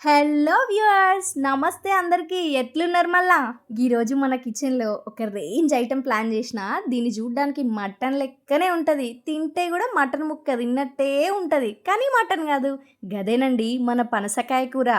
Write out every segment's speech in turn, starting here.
Hello viewers, నమస్తే అందరికీ. ఎట్లున్నారు మళ్ళా? ఈరోజు మన కిచెన్లో ఒక రేంజ్ ఐటెం ప్లాన్ చేసిన. దీన్ని చూడ్డానికి మటన్ లెక్కనే ఉంటుంది, తింటే కూడా మటన్ ముక్క తిన్నట్టే ఉంటుంది, కానీ మటన్ కాదు. గదేనండి మన పనసకాయ కూర.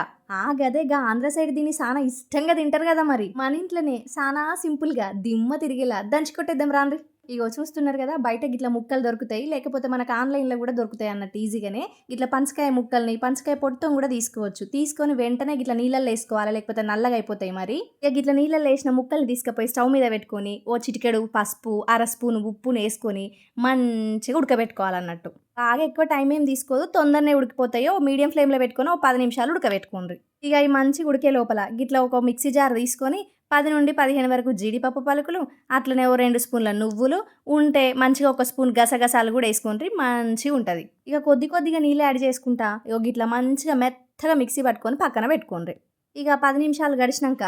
గదేగా ఆంధ్ర సైడ్ దీన్ని చాలా ఇష్టంగా తింటారు కదా. మరి మన ఇంట్లోనే చాలా సింపుల్గా దిమ్మ తిరిగేలా దంచి కొట్టేద్దాం రాండి. ఇగో చూస్తున్నారు కదా, బయట గిట్ల ముక్కలు దొరుకుతాయి, లేకపోతే మనకు ఆన్లైన్లో కూడా దొరుకుతాయి అన్నట్టు ఈజీగానే. ఇట్లా పనసకాయ ముక్కల్ని, పనసకాయ పొట్టుతో కూడా తీసుకోవచ్చు. తీసుకొని వెంటనే గిట్ల నీళ్ళల్లో వేసుకోవాలి, లేకపోతే నల్లగా అయిపోతాయి. మరి ఇక గిట్ల నీళ్ళల్లో వేసిన ముక్కల్ని తీసుకుపోయి స్టవ్ మీద పెట్టుకొని ఓ చిటికెడు పసుపు, అర స్పూన్ ఉప్పును వేసుకొని మంచిగా ఉడకబెట్టుకోవాలన్నట్టు. బాగా ఎక్కువ టైం ఏం తీసుకోదు, తొందరనే ఉడికిపోతాయో. మీడియం ఫ్లేమ్లో పెట్టుకొని ఓ 10 నిమిషాలు ఉడకబెట్టుకోండి. ఇక ఈ మంచిగా ఉడికే లోపల గిట్ల ఒక మిక్సీ జార్ తీసుకొని 10 నుండి 15 వరకు జీడిపప్పు పలుకులు, అట్లనే ఓ 2 స్పూన్ల నువ్వులు ఉంటే మంచిగా ఒక స్పూన్ గసగసాలు కూడా వేసుకుంటే మంచిగా ఉంటుంది. ఇక కొద్ది కొద్దిగా నీళ్ళు యాడ్ చేసుకుంటా ఇట్లా మంచిగా మెత్తగా మిక్సీ పట్టుకొని పక్కన పెట్టుకోండి. ఇక 10 నిమిషాలు గడిచినాక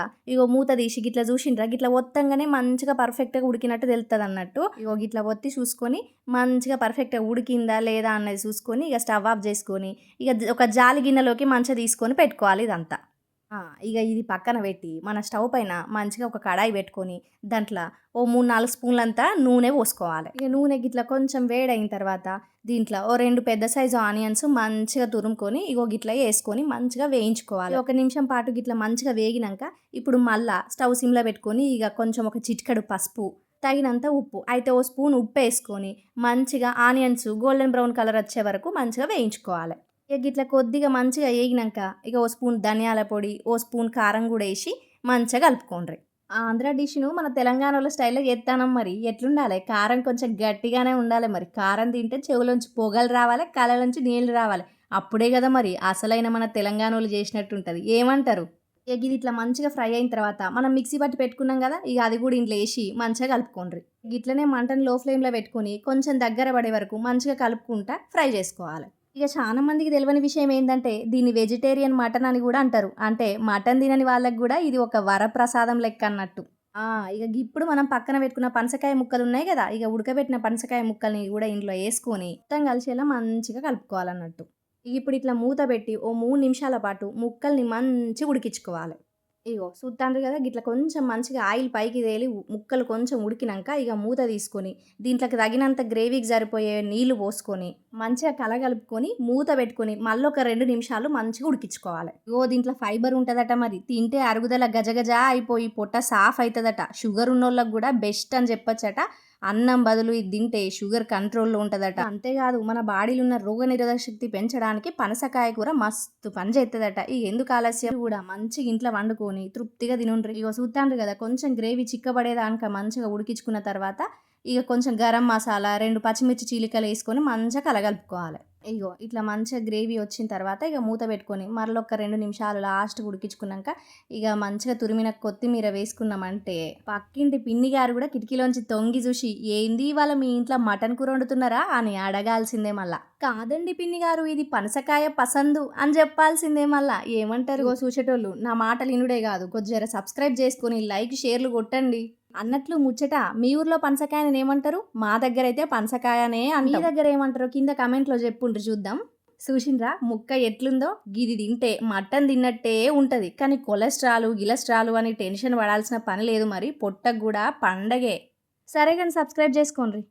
మూత తీసి గిట్లా చూసిండ్రా, గిట్లా ఒత్తంగానే మంచిగా పర్ఫెక్ట్గా ఉడికినట్టు తెలుస్తుంది అన్నట్టు. గిట్లా ఒత్తి చూసుకొని మంచిగా పర్ఫెక్ట్గా ఉడికిందా లేదా అన్నది చూసుకొని ఇక స్టవ్ ఆఫ్ చేసుకొని ఇక ఒక జాలి గిన్నెలోకి మంచిగా తీసుకొని పెట్టుకోవాలి ఇదంతా. ఇక ఇది పక్కన పెట్టి మన స్టవ్ పైన మంచిగా ఒక కడాయి పెట్టుకొని దాంట్లో ఓ 3-4 స్పూన్లంతా నూనె పోసుకోవాలి. ఇక నూనె గిట్లా కొంచెం వేడైన తర్వాత దీంట్లో ఓ 2 పెద్ద సైజు ఆనియన్స్ మంచిగా తురుముకొని గిట్లా వేసుకొని మంచిగా వేయించుకోవాలి. 1 నిమిషం పాటు గిట్లా మంచిగా వేగినాక ఇప్పుడు మళ్ళా స్టవ్ సిమ్లో పెట్టుకొని ఇక కొంచెం ఒక చిటికెడు పసుపు, తగినంత ఉప్పు, అయితే ఓ స్పూన్ ఉప్పు వేసుకొని మంచిగా ఆనియన్స్ గోల్డెన్ బ్రౌన్ కలర్ వచ్చే వరకు మంచిగా వేయించుకోవాలి. గిట్లా కొద్దిగా మంచిగా వేగినాక ఓ స్పూన్ ధనియాల పొడి, ఓ స్పూన్ కారం కూడా వేసి మంచిగా కలుపుకోండి. ఆంధ్ర డిష్ను మన తెలంగాణలో స్టైల్లో చేస్తానం. మరి ఎట్లుండాలి? కారం కొంచెం గట్టిగానే ఉండాలి. మరి కారం తింటే చెవులోంచి పొగలు రావాలి, కళ్ళలోంచి నీళ్ళు రావాలి. అప్పుడే కదా మరి అసలైన మన తెలంగాణలో చేసినట్టు ఉంటుంది. ఏమంటారు? ఇది ఇట్లా మంచిగా ఫ్రై అయిన తర్వాత మనం మిక్సీ పట్టి పెట్టుకున్నాం కదా, ఇక అది కూడా ఇంట్లో వేసి మంచిగా కలుపుకోండి. గిట్లనే మంటను లో ఫ్లేమ్లో పెట్టుకొని కొంచెం దగ్గర పడే వరకు మంచిగా కలుపుకుంటా ఫ్రై చేసుకోవాలి. ఇక చాలా మందికి తెలియని విషయం ఏంటంటే దీన్ని వెజిటేరియన్ మటన్ అని కూడా అంటారు. అంటే మటన్ తినని వాళ్ళకి కూడా ఇది ఒక వరప్రసాదం లెక్క అన్నట్టు. ఇక ఇప్పుడు మనం పక్కన పెట్టుకున్న పనసకాయ ముక్కలు ఉన్నాయి కదా, ఇక ఉడకబెట్టిన పనసకాయ ముక్కల్ని కూడా ఇంట్లో వేసుకొని మొత్తం కలిసేలా మంచిగా కలుపుకోవాలన్నట్టు. ఇప్పుడు ఇట్లా మూత పెట్టి ఓ 3 నిమిషాల పాటు ముక్కల్ని మంచిగా ఉడికించుకోవాలి. చూస్తాండ్రు కదా, గిట్ల కొంచెం మంచిగా ఆయిల్ పైకి తేలి ముక్కలు కొంచెం ఉడికినాక ఇక మూత తీసుకొని దీంట్లోకి తగినంత గ్రేవీకి సరిపోయే నీళ్లు పోసుకొని మంచిగా కలగలుపుకొని మూత పెట్టుకొని మళ్ళీ ఒక 2 నిమిషాలు మంచిగా ఉడికించుకోవాలి. దీంట్లో ఫైబర్ ఉంటుందట. మరి తింటే అరుగుదల గజగజ అయిపోయి పొట్ట సాఫ్ అవుతుందట. షుగర్ ఉన్నోళ్ళకి కూడా బెస్ట్ అని చెప్పొచ్చట. అన్నం బదులు ఇది తింటే షుగర్ కంట్రోల్లో ఉంటుందట. అంతేకాదు మన బాడీలో ఉన్న రోగనిరోధక శక్తి పెంచడానికి పనసకాయ కూర మస్తు పని చేస్తుందట. ఎందుకు ఆలస్యం, కూడా మంచిగా ఇంట్లో వండుకొని తృప్తిగా తినుండ్రి. చూస్తాండ్రు కదా, కొంచెం గ్రేవీ చిక్కబడేదాక మంచిగా ఉడికించుకున్న తర్వాత కొంచెం గరం మసాలా, 2 పచ్చిమిర్చి చీలికలు వేసుకొని మంచిగా కలగలుపుకోవాలి. ఇట్లా మంచిగా గ్రేవీ వచ్చిన తర్వాత మూత పెట్టుకొని మరొక 2 నిమిషాలు లాస్ట్ ఉడికించుకున్నాక మంచిగా తురిమిన కొత్తిమీర వేసుకున్నామంటే పక్కింటి పిన్ని గారు కూడా కిటికీలోంచి తొంగి చూసి ఏంది వాళ్ళ మీ ఇంట్లో మటన్ కూర వండుతున్నారా అని అడగాల్సిందే. మళ్ళా కాదండి పిన్ని గారు, ఇది పనసకాయ పసందు అని చెప్పాల్సిందే. మళ్ళా ఏమంటారు? చూసేటోళ్ళు నా మాటలు ఇనుడే కాదు, కొద్దిగా సబ్స్క్రైబ్ చేసుకొని లైక్ షేర్లు కొట్టండి. అన్నట్లు ముచ్చట, మీ ఊర్లో పనసకాయని ఏమంటారు? మా దగ్గర అయితే పనసకాయనే అంటారు. మీ దగ్గర ఏమంటారో కింద కమెంట్లో చెప్పుండ్రు చూద్దాం. చూసిండ్రా ముక్క ఎట్లుందో? గిది తింటే మటన్ తిన్నట్టే ఉంటుంది, కానీ గిలస్ట్రాలు అని టెన్షన్ పడాల్సిన పని లేదు. మరి పొట్టకు కూడా పండగే. సరే కానీ సబ్స్క్రైబ్ చేసుకోండి.